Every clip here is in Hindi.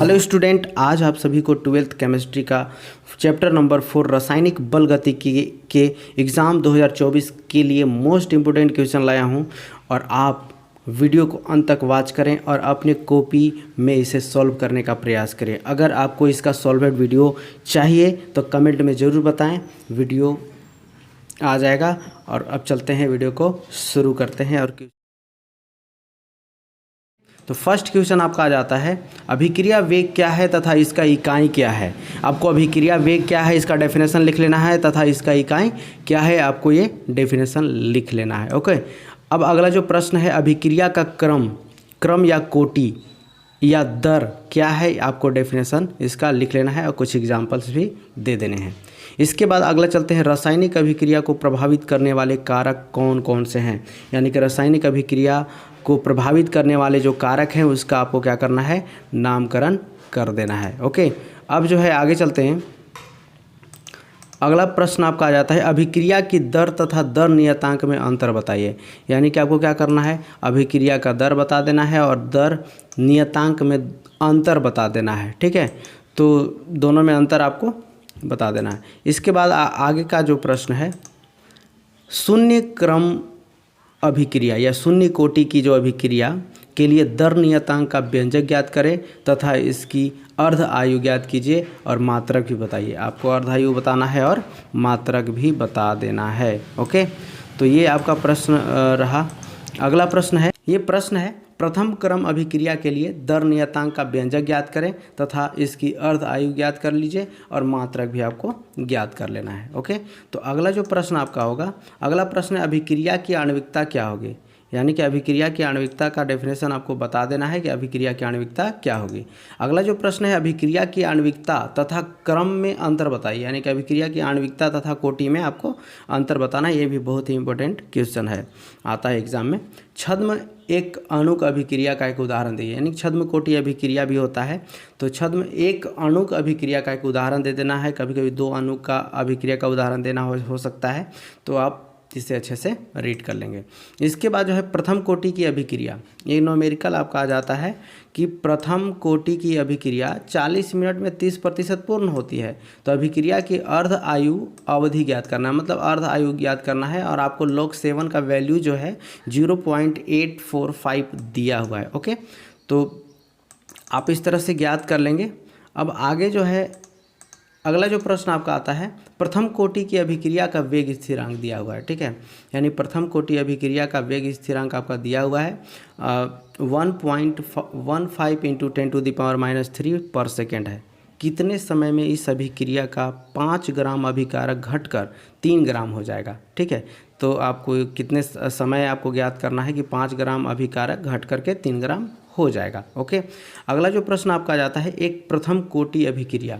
हेलो स्टूडेंट, आज आप सभी को ट्वेल्थ केमिस्ट्री का चैप्टर नंबर 4 रासायनिक बल गतिकी के एग्ज़ाम 2024 के लिए मोस्ट इम्पोर्टेंट क्वेश्चन लाया हूं और आप वीडियो को अंत तक वॉच करें और अपने कॉपी में इसे सॉल्व करने का प्रयास करें। अगर आपको इसका सॉल्वेड वीडियो चाहिए तो कमेंट में ज़रूर बताएं, वीडियो आ जाएगा। और अब चलते हैं, वीडियो को शुरू करते हैं। और तो फर्स्ट क्वेश्चन आपका आ जाता है, अभिक्रिया वेग क्या है तथा इसका इकाई क्या है। आपको अभिक्रिया वेग क्या है इसका डेफिनेशन लिख लेना है तथा इसका इकाई क्या है आपको ये डेफिनेशन लिख लेना है। ओके, अब अगला जो प्रश्न है, अभिक्रिया का क्रम या कोटि या दर क्या है, आपको डेफिनेशन इसका लिख लेना है और कुछ एग्जांपल्स भी दे देने हैं। इसके बाद अगला चलते हैं, रासायनिक अभिक्रिया को प्रभावित करने वाले कारक कौन कौन से हैं। यानी कि रासायनिक अभिक्रिया को प्रभावित करने वाले जो कारक हैं उसका आपको क्या करना है, नामकरण कर देना है। ओके, अब जो है आगे चलते हैं। अगला प्रश्न आपका आ जाता है, अभिक्रिया की दर तथा दर नियतांक में अंतर बताइए। यानी कि आपको क्या करना है, अभिक्रिया का दर बता देना है और दर नियतांक में अंतर बता देना है। ठीक है, तो दोनों में अंतर आपको बता देना है। इसके बाद आगे का जो प्रश्न है, शून्य क्रम अभिक्रिया या शून्य कोटि की जो अभिक्रिया के लिए दर नियतांक का व्यंजक ज्ञात करें तथा इसकी अर्ध आयु ज्ञात कीजिए और मात्रक भी बताइए। आपको अर्ध आयु बताना है और मात्रक भी बता देना है। ओके, तो ये आपका प्रश्न रहा। अगला प्रश्न है, ये प्रश्न है, प्रथम क्रम अभिक्रिया के लिए दर नियतांक का व्यंजक ज्ञात करें तथा इसकी अर्ध आयु ज्ञात कर लीजिए और मात्रक भी आपको ज्ञात कर लेना है। ओके, तो अगला जो प्रश्न आपका होगा, अगला प्रश्न है, अभिक्रिया की आणविकता क्या होगी। यानी कि अभिक्रिया की आणविकता का डेफिनेशन आपको बता देना है कि अभिक्रिया की आणविकता क्या होगी। अगला जो प्रश्न है, अभिक्रिया की आणविकता तथा क्रम में अंतर बताइए। यानी कि अभिक्रिया की आणविकता तथा कोटि में आपको अंतर बताना है। ये भी बहुत ही इंपॉर्टेंट क्वेश्चन है, आता है एग्जाम में। छद्म एक अणुक अभिक्रिया का एक उदाहरण दिए। यानी छद्म कोटि अभिक्रिया भी होता है, तो छद्म एक अणुक अभिक्रिया का एक उदाहरण दे देना है। कभी कभी दो अणुक का अभिक्रिया का उदाहरण देना हो सकता है, तो आप इसे अच्छे से रीड कर लेंगे। इसके बाद जो है प्रथम कोटि की अभिक्रिया, ये न्यूमेरिकल आपका आ जाता है कि प्रथम कोटि की अभिक्रिया 40 मिनट में 30% पूर्ण होती है। तो अभिक्रिया की अर्ध आयु अवधि ज्ञात करना है, मतलब अर्ध आयु ज्ञात करना है और आपको log 7 का वैल्यू जो है 0.845 दिया हुआ है। ओके, तो आप इस तरह से ज्ञात कर लेंगे। अब आगे जो है अगला जो प्रश्न आपका आता है, प्रथम कोटि की अभिक्रिया का वेग स्थिरांक दिया हुआ है। ठीक है, यानी प्रथम कोटि अभिक्रिया का वेग स्थिरांक आपका दिया हुआ है 1.15 इंटू 10⁻³ पर सेकेंड है। कितने समय में इस अभिक्रिया का 5 ग्राम अभिकारक घटकर 3 ग्राम हो जाएगा। ठीक है, तो आपको कितने समय आपको ज्ञात करना है कि 5 ग्राम अभिकारक घट करके 3 ग्राम हो जाएगा। ओके, अगला जो प्रश्न आपका जाता है, एक प्रथम कोटि अभिक्रिया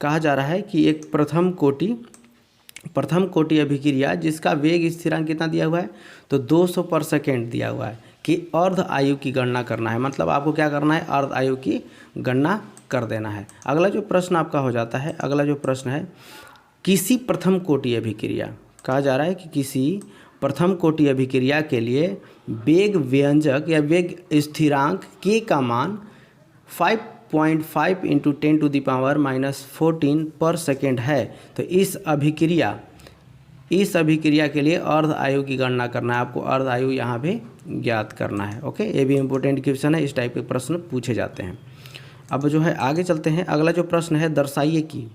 कहा जा रहा है कि एक प्रथम कोटि अभिक्रिया जिसका वेग स्थिरांक कितना दिया हुआ है, तो 200 पर सेकेंड दिया हुआ है कि अर्ध आयु की गणना करना है। मतलब आपको क्या करना है, अर्ध आयु की गणना कर देना है। अगला जो प्रश्न आपका हो जाता है, अगला जो प्रश्न है, किसी प्रथम कोटि अभिक्रिया कहा जा रहा है कि किसी प्रथम कोटि अभिक्रिया के लिए वेग व्यंजक या वेग स्थिरांक के का मान 5.5 इंटू 10⁻⁻14 पर सेकेंड है। तो इस अभिक्रिया के लिए अर्ध आयु की गणना करना है। आपको अर्ध आयु यहाँ भी ज्ञात करना है। ओके, ये भी इम्पोर्टेंट क्वेश्चन है, इस टाइप के प्रश्न पूछे जाते हैं। अब जो है आगे चलते हैं। अगला जो प्रश्न है, दर्शाइए कि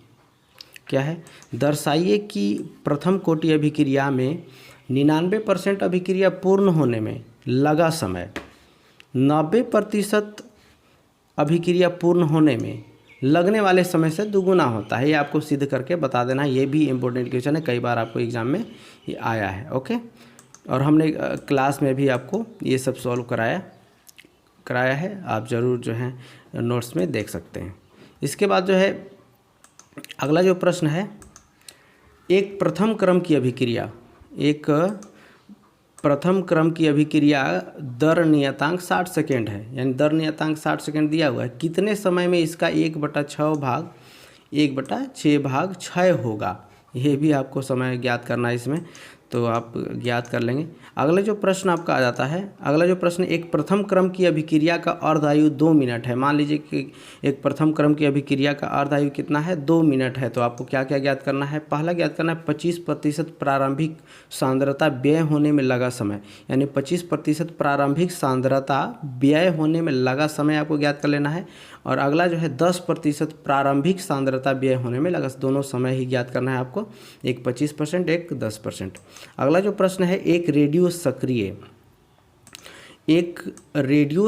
क्या है, दर्शाइए कि प्रथम कोटि अभिक्रिया में 99% अभिक्रिया पूर्ण होने में लगा समय 90% अभिक्रिया पूर्ण होने में लगने वाले समय से दुगुना होता है। ये आपको सिद्ध करके बता देना है। ये भी इम्पोर्टेंट क्वेश्चन है, कई बार आपको एग्जाम में ये आया है। ओके, और हमने क्लास में भी आपको ये सब सॉल्व कराया है, आप ज़रूर जो है नोट्स में देख सकते हैं। इसके बाद जो है अगला जो प्रश्न है, एक प्रथम क्रम की अभिक्रिया दर नियतांक 60 सेकेंड है। यानी दर नियतांक 60 सेकेंड दिया हुआ है। कितने समय में इसका 1/6 होगा, ये भी आपको समय ज्ञात करना है इसमें, तो आप ज्ञात कर लेंगे। अगला जो प्रश्न आपका आ जाता है, अगला जो प्रश्न, एक प्रथम क्रम की अभिक्रिया का अर्ध आयु 2 मिनट है। मान लीजिए कि एक प्रथम क्रम की अभिक्रिया का अर्ध आयु कितना है, 2 मिनट है। तो आपको क्या क्या ज्ञात करना है, पहला ज्ञात करना है 25% प्रारंभिक सांद्रता व्यय होने में लगा समय, यानी 25% प्रारंभिक सांद्रता व्यय होने में लगा समय आपको ज्ञात कर लेना है। और अगला जो है 10% प्रारंभिक सांद्रता व्यय होने में लगा, दोनों समय ही ज्ञात करना है आपको, एक 25%, एक 10%। अगला जो प्रश्न है, एक रेडियो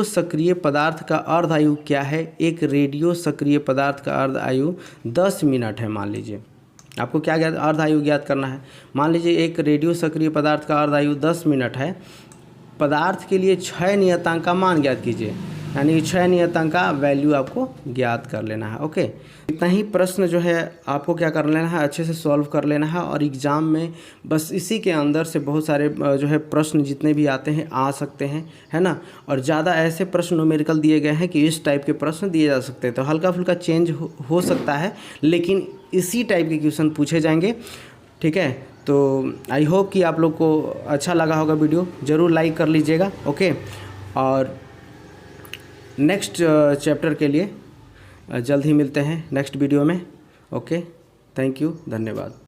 सक्रिय पदार्थ का अर्ध आयु क्या है। एक रेडियो सक्रिय पदार्थ का अर्ध आयु 10 मिनट है। मान लीजिए आपको क्या ज्ञात, अर्ध आयु ज्ञात करना है। मान लीजिए एक रेडियो सक्रिय पदार्थ का अर्ध आयु 10 मिनट है। पदार्थ के लिए क्षय नियतांक का मान ज्ञात कीजिए, यानी क्षय नियतांक का वैल्यू आपको ज्ञात कर लेना है। ओके, इतना ही प्रश्न जो है आपको क्या कर लेना है, अच्छे से सॉल्व कर लेना है। और एग्ज़ाम में बस इसी के अंदर से बहुत सारे जो है प्रश्न जितने भी आते हैं आ सकते हैं, है ना। और ज़्यादा ऐसे प्रश्न न्यूमेरिकल दिए गए हैं कि इस टाइप के प्रश्न दिए जा सकते हैं। तो हल्का फुल्का चेंज हो सकता है, लेकिन इसी टाइप के क्वेश्चन पूछे जाएंगे। ठीक है, तो आई होप कि आप लोग को अच्छा लगा होगा वीडियो, ज़रूर लाइक कर लीजिएगा। ओके, और नेक्स्ट चैप्टर के लिए जल्द ही मिलते हैं नेक्स्ट वीडियो में। ओके, थैंक यू, धन्यवाद।